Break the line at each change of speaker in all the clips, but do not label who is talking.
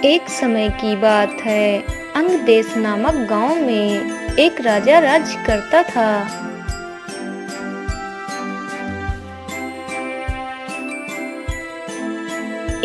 एक समय की बात है, अंग देश नामक गांव में एक राजा राज्य करता था।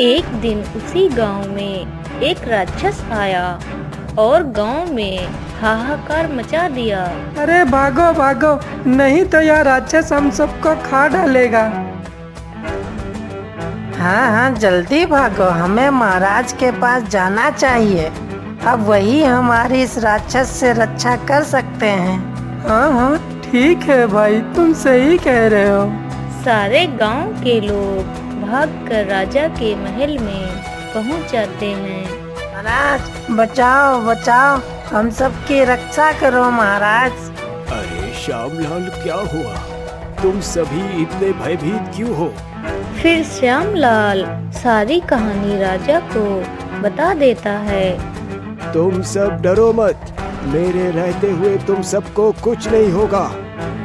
एक दिन उसी गांव में एक राक्षस आया और गांव में हाहाकार मचा दिया।
अरे भागो भागो, नहीं तो यह राक्षस हम सबको खा डालेगा।
हाँ हाँ, जल्दी भागो, हमें महाराज के पास जाना चाहिए। अब वही हमारी इस राक्षस से रक्षा कर सकते हैं।
हाँ हाँ ठीक है भाई, तुम सही कह रहे हो।
सारे गांव के लोग भागकर राजा के महल में पहुंच जाते हैं।
महाराज बचाओ बचाओ, हम सबकी रक्षा करो महाराज।
अरे श्यामलाल, क्या हुआ? तुम सभी इतने भयभीत क्यों हो?
फिर श्यामलाल सारी कहानी राजा को बता देता है।
तुम सब डरो मत, मेरे रहते हुए तुम सबको कुछ नहीं होगा।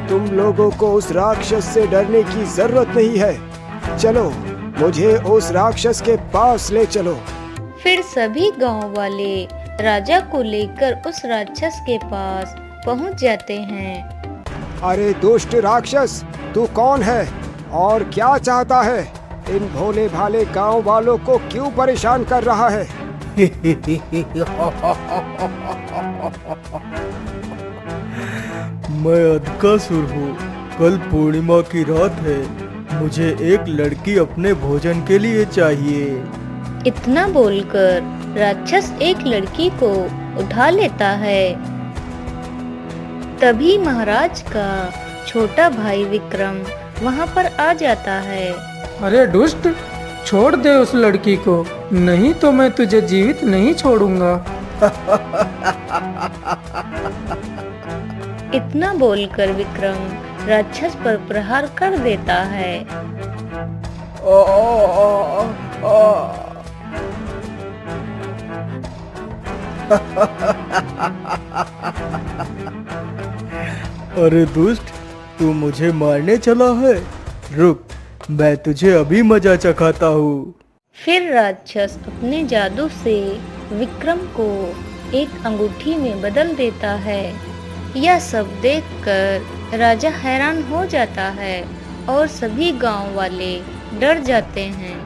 तुम लोगों को उस राक्षस से डरने की जरूरत नहीं है। चलो, मुझे उस राक्षस के पास ले चलो।
फिर सभी गांव वाले राजा को लेकर उस राक्षस के पास पहुंच जाते हैं।
अरे दुष्ट राक्षस, तू कौन है और क्या चाहता है? इन भोले भाले गांव वालों को क्यों परेशान कर रहा है?
मैं अधकासुर हूँ। कल पूर्णिमा की रात है। मुझे एक लड़की अपने भोजन के लिए चाहिए।
इतना बोलकर राक्षस एक लड़की को उठा लेता है। तभी महाराज का छोटा भाई विक्रम वहाँ पर आ जाता है।
अरे दुष्ट, छोड़ दे उस लड़की को, नहीं तो मैं तुझे जीवित नहीं छोड़ूंगा।
इतना बोलकर विक्रम राक्षस पर प्रहार कर देता है।
अरे दुष्ट, तू मुझे मारने चला है? रुक, मैं तुझे अभी मजा चखाता हूँ।
फिर राक्षस अपने जादू से विक्रम को एक अंगूठी में बदल देता है। यह सब देखकर राजा हैरान हो जाता है और सभी गांव वाले डर जाते हैं।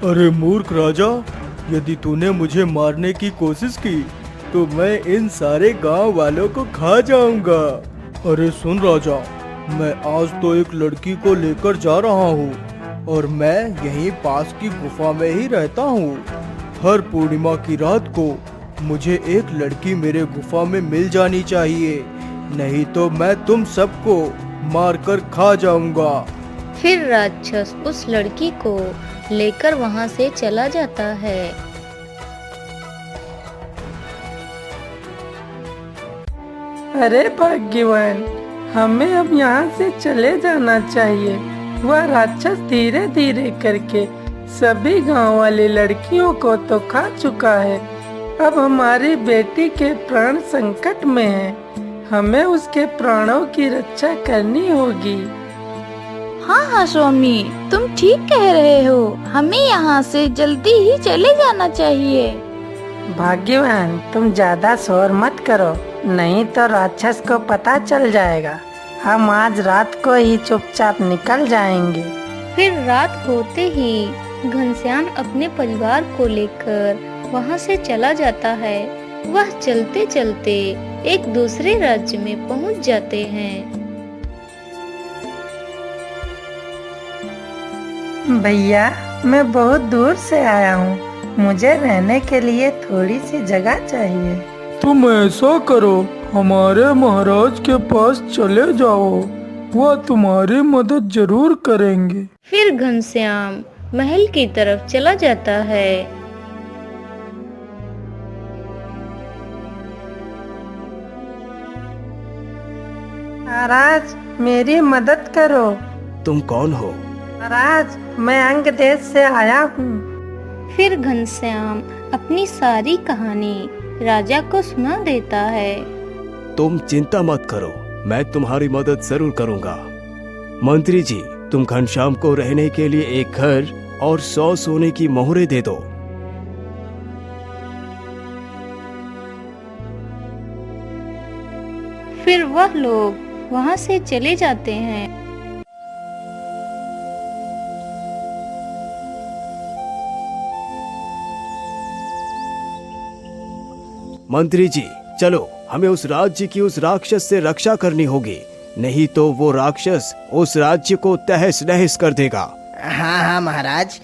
अरे मूर्ख राजा, यदि तूने मुझे मारने की कोशिश की तो मैं इन सारे गांव वालों को खा जाऊंगा। अरे सुन राजा, मैं आज तो एक लड़की को लेकर जा रहा हूँ और मैं यहीं पास की गुफा में ही रहता हूँ। हर पूर्णिमा की रात को मुझे एक लड़की मेरे गुफा में मिल जानी चाहिए, नहीं तो मैं तुम सबको मारकर खा जाऊंगा।
फिर राक्षस उस लड़की को लेकर वहां से चला जाता है।
अरे भाग्यवान, हमें अब यहाँ से चले जाना चाहिए। वह राक्षस धीरे धीरे करके सभी गांव वाली लड़कियों को तो खा चुका है। अब हमारी बेटी के प्राण संकट में हैं। हमें उसके प्राणों की रक्षा करनी होगी।
हाँ हाँ स्वामी, तुम ठीक कह रहे हो। हमें यहाँ से जल्दी ही चले जाना चाहिए।
भाग्यवान, तुम ज्यादा शोर मत करो, नहीं तो राक्षस को पता चल जाएगा। हम आज रात को ही चुपचाप निकल जाएंगे।
फिर रात होते ही घनश्याम अपने परिवार को लेकर वहां से चला जाता है। वह चलते चलते एक दूसरे राज्य में पहुंच जाते हैं।
भैया, मैं बहुत दूर से आया हूँ, मुझे रहने के लिए थोड़ी सी जगह चाहिए।
तुम ऐसा करो, हमारे महाराज के पास चले जाओ, वह तुम्हारी मदद जरूर करेंगे।
फिर घनश्याम महल की तरफ चला जाता है।
महाराज, मेरी मदद करो।
तुम कौन हो?
महाराज, मैं अंग देश से आया हूँ।
फिर घनश्याम अपनी सारी कहानी राजा को सुना देता है।
तुम चिंता मत करो, मैं तुम्हारी मदद जरूर करूंगा। मंत्री जी, तुम घनश्याम को रहने के लिए एक घर और 100 सोने की मोहरें दे दो।
फिर वह लोग वहां से चले जाते हैं।
मंत्री जी, चलो, हमें उस राज्य की उस राक्षस से रक्षा करनी होगी, नहीं तो वो राक्षस उस राज्य को तहस नहस कर देगा।
हाँ हाँ महाराज,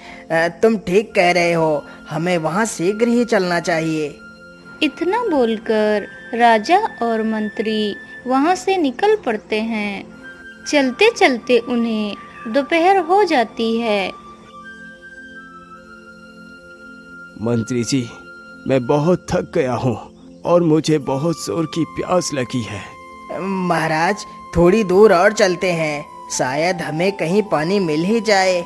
तुम ठीक कह रहे हो, हमें वहाँ शीघ्र ही चलना चाहिए।
इतना बोलकर राजा और मंत्री वहां से निकल पड़ते हैं। चलते चलते उन्हें दोपहर हो जाती है।
मंत्री जी, मैं बहुत थक गया हूँ और मुझे बहुत जोर की प्यास लगी है।
महाराज, थोड़ी दूर और चलते हैं, शायद हमें कहीं पानी मिल ही जाए।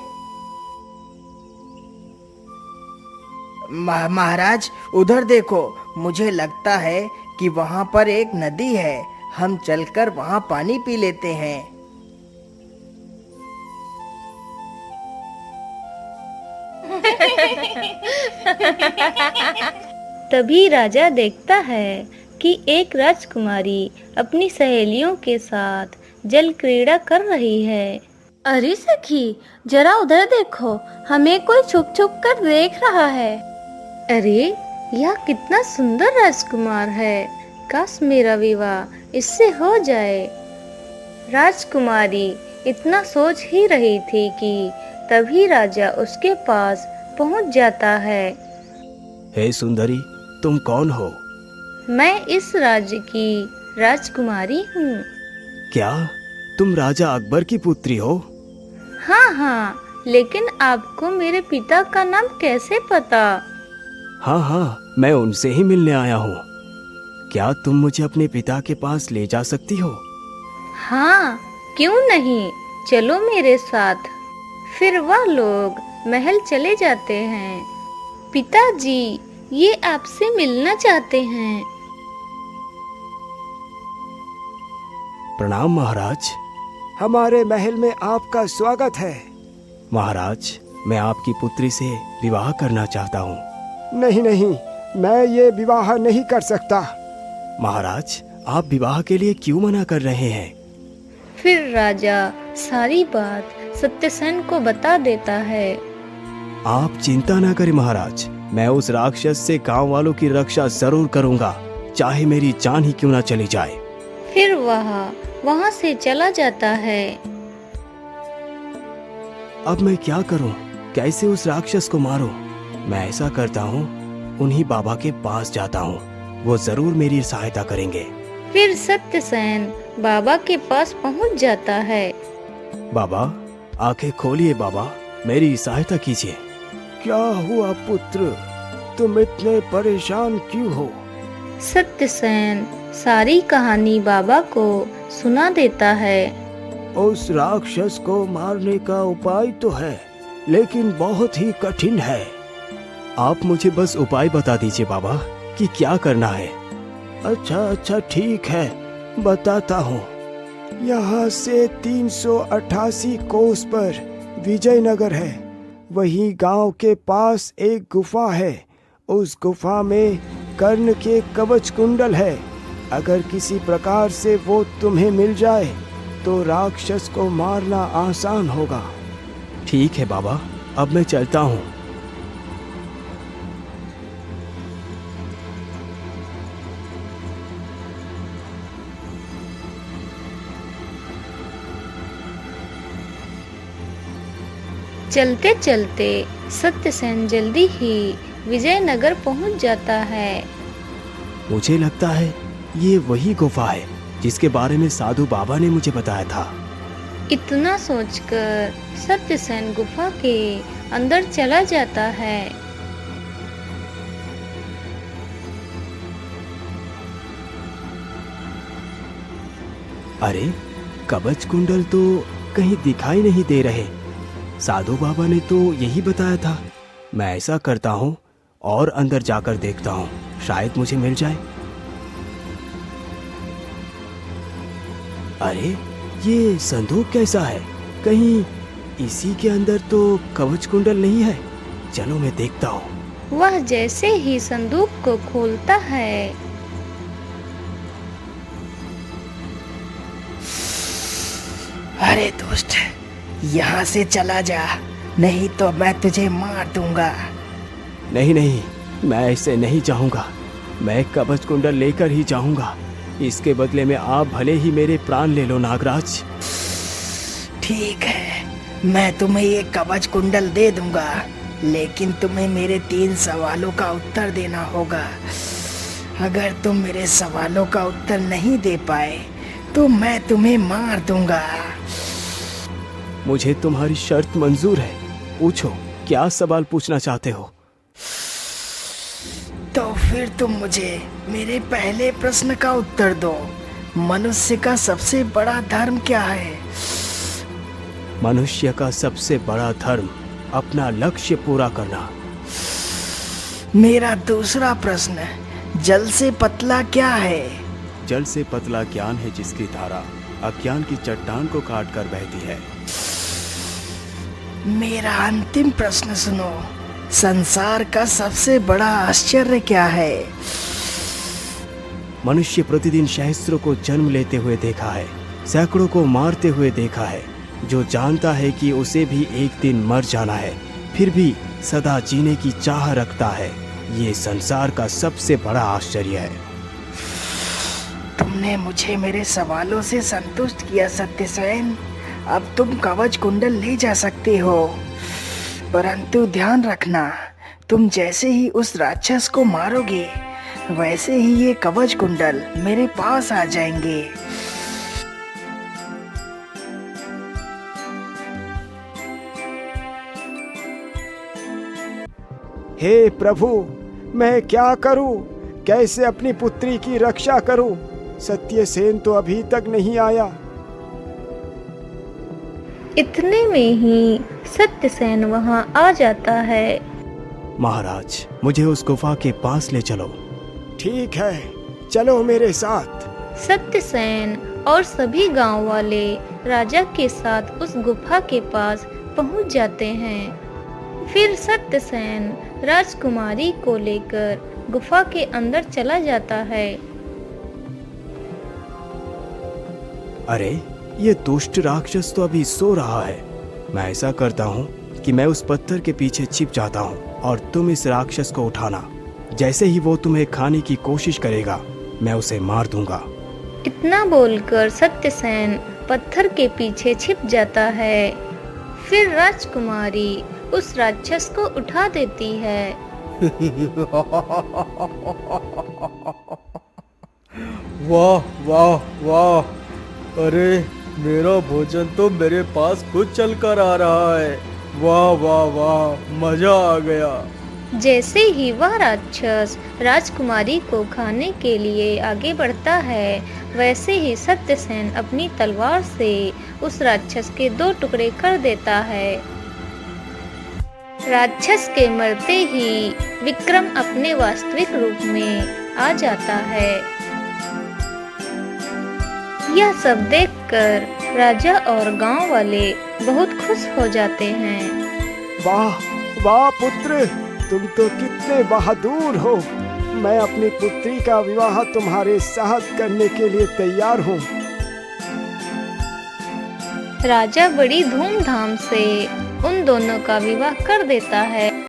महाराज, उधर देखो, मुझे लगता है कि वहाँ पर एक नदी है, हम चलकर वहाँ पानी पी लेते हैं।
तभी राजा देखता है कि एक राजकुमारी अपनी सहेलियों के साथ जल क्रीड़ा कर रही है।
अरे सखी, जरा उधर देखो, हमें कोई छुप छुप कर देख रहा है।
अरे, यह कितना सुंदर राजकुमार है, काश मेरा विवाह इससे हो जाए। राजकुमारी इतना सोच ही रही थी कि तभी राजा उसके पास पहुंच जाता है।
हे सुंदरी, तुम कौन हो?
मैं इस राज्य की राजकुमारी हूँ।
क्या तुम राजा अकबर की पुत्री हो?
हाँ हाँ, लेकिन आपको मेरे पिता का नाम कैसे पता?
हाँ हाँ, मैं उनसे ही मिलने आया हूँ। क्या तुम मुझे अपने पिता के पास ले जा सकती हो?
हाँ, क्यों नहीं, चलो मेरे साथ। फिर वह लोग महल चले जाते हैं। पिताजी, ये आपसे मिलना चाहते हैं।
प्रणाम महाराज।
हमारे महल में आपका स्वागत है।
महाराज, मैं आपकी पुत्री से विवाह करना चाहता हूँ।
नहीं नहीं, मैं ये विवाह नहीं कर सकता।
महाराज, आप विवाह के लिए क्यों मना कर रहे हैं?
फिर राजा सारी बात सत्यसेन को बता देता है।
आप चिंता ना करें महाराज, मैं उस राक्षस से गांव वालों की रक्षा जरूर करूंगा, चाहे मेरी जान ही क्यों ना चली जाए।
फिर वह वहां से चला जाता है।
अब मैं क्या करूं? कैसे उस राक्षस को मारूं? मैं ऐसा करता हूं, उन्हीं बाबा के पास जाता हूं, वो जरूर मेरी सहायता करेंगे।
फिर सत्यसेन बाबा के पास पहुंच जाता है।
बाबा, आंखें खोलिए बाबा, मेरी सहायता कीजिए।
क्या हुआ पुत्र, तुम इतने परेशान क्यों हो?
सत्यसेन सारी कहानी बाबा को सुना देता है।
उस राक्षस को मारने का उपाय तो है, लेकिन बहुत ही कठिन है।
आप मुझे बस उपाय बता दीजिए बाबा कि क्या करना है।
अच्छा ठीक है, बताता हूँ। यहाँ से 388 कोस पर विजयनगर है। वही गांव के पास एक गुफा है। उस गुफा में कर्ण के कवच कुंडल है। अगर किसी प्रकार से वो तुम्हें मिल जाए तो राक्षस को मारना आसान होगा।
ठीक है बाबा, अब मैं चलता हूँ।
चलते चलते सत्यसेन जल्दी ही विजयनगर पहुंच जाता है।
मुझे लगता है ये वही गुफा है जिसके बारे में साधु बाबा ने मुझे बताया था।
इतना सोचकर सत्यसेन गुफा के अंदर चला जाता है।
अरे, कवच कुंडल तो कहीं दिखाई नहीं दे रहे। साधु बाबा ने तो यही बताया था। मैं ऐसा करता हूँ और अंदर जाकर देखता हूँ, शायद मुझे मिल जाए। अरे, ये संदूक कैसा है? कहीं इसी के अंदर तो कवच कुंडल नहीं है। चलो मैं देखता हूँ।
वह जैसे ही संदूक को खोलता है,
अरे दुष्ट, यहाँ से चला जा, नहीं तो मैं तुझे मार दूंगा।
नहीं नहीं, मैं ऐसे नहीं चाहूँगा। मैं कवच कुंडल लेकर ही जाऊँगा। इसके बदले में आप भले ही मेरे प्राण ले लो नागराज।
ठीक है, मैं तुम्हें ये कवच कुंडल दे दूंगा, लेकिन तुम्हें मेरे 3 सवालों का उत्तर देना होगा। अगर तुम मेरे सवालों का उत्तर नहीं दे पाए तो मैं तुम्हें मार दूंगा।
मुझे तुम्हारी शर्त मंजूर है। पूछो, क्या सवाल पूछना चाहते हो?
तो फिर तुम मुझे मेरे पहले प्रश्न का उत्तर दो। मनुष्य का सबसे बड़ा धर्म क्या है?
मनुष्य का सबसे बड़ा धर्म अपना लक्ष्य पूरा करना।
मेरा दूसरा प्रश्न, जल से पतला क्या है?
जल से पतला ज्ञान है, जिसकी धारा अज्ञान की चट्टान को काट कर बहती है।
मेरा अंतिम प्रश्न सुनो, संसार का सबसे बड़ा आश्चर्य क्या है?
मनुष्य प्रतिदिन सहस्त्रों को जन्म लेते हुए देखा है, सैकड़ों को मारते हुए देखा है। जो जानता है कि उसे भी एक दिन मर जाना है, फिर भी सदा जीने की चाह रखता है। ये संसार का सबसे बड़ा आश्चर्य है।
तुमने मुझे मेरे सवालों से संतुष्ट किया सत्यसेन। अब तुम कवच कुंडल ले जा सकते हो, परंतु ध्यान रखना, तुम जैसे ही उस राक्षस को मारोगे, वैसे ही ये कवच कुंडल मेरे पास आ जाएंगे।
हे प्रभु, मैं क्या करूं? कैसे अपनी पुत्री की रक्षा करूं? सत्यसेन तो अभी तक नहीं आया।
इतने में ही सत्यसेन वहां आ जाता है।
महाराज, मुझे उस गुफा के पास ले चलो।
ठीक है, चलो मेरे साथ।
सत्यसेन और सभी गांव वाले राजा के साथ उस गुफा के पास पहुंच जाते हैं। फिर सत्यसेन राजकुमारी को लेकर गुफा के अंदर चला जाता है।
अरे, ये दुष्ट राक्षस तो अभी सो रहा है। मैं ऐसा करता हूँ कि मैं उस पत्थर के पीछे छिप जाता हूँ और तुम इस राक्षस को उठाना। जैसे ही वो तुम्हें खाने की कोशिश करेगा, मैं उसे मार दूंगा।
इतना बोलकर सत्यसेन पत्थर के पीछे छिप जाता है। फिर राजकुमारी उस राक्षस को उठा देती है।
वाह वाह वाह! अरे, मेरा भोजन तो मेरे पास खुद चल कर आ रहा है। वाह वाह वाह, मजा आ गया।
जैसे ही वह राक्षस राजकुमारी को खाने के लिए आगे बढ़ता है, वैसे ही सत्यसेन अपनी तलवार से उस राक्षस के 2 टुकड़े कर देता है। राक्षस के मरते ही विक्रम अपने वास्तविक रूप में आ जाता है। यह सब देखकर राजा और गांव वाले बहुत खुश हो जाते हैं।
वाह वाह पुत्र, तुम तो कितने बहादुर हो। मैं अपनी पुत्री का विवाह तुम्हारे साथ करने के लिए तैयार हूँ।
राजा बड़ी धूमधाम से उन दोनों का विवाह कर देता है।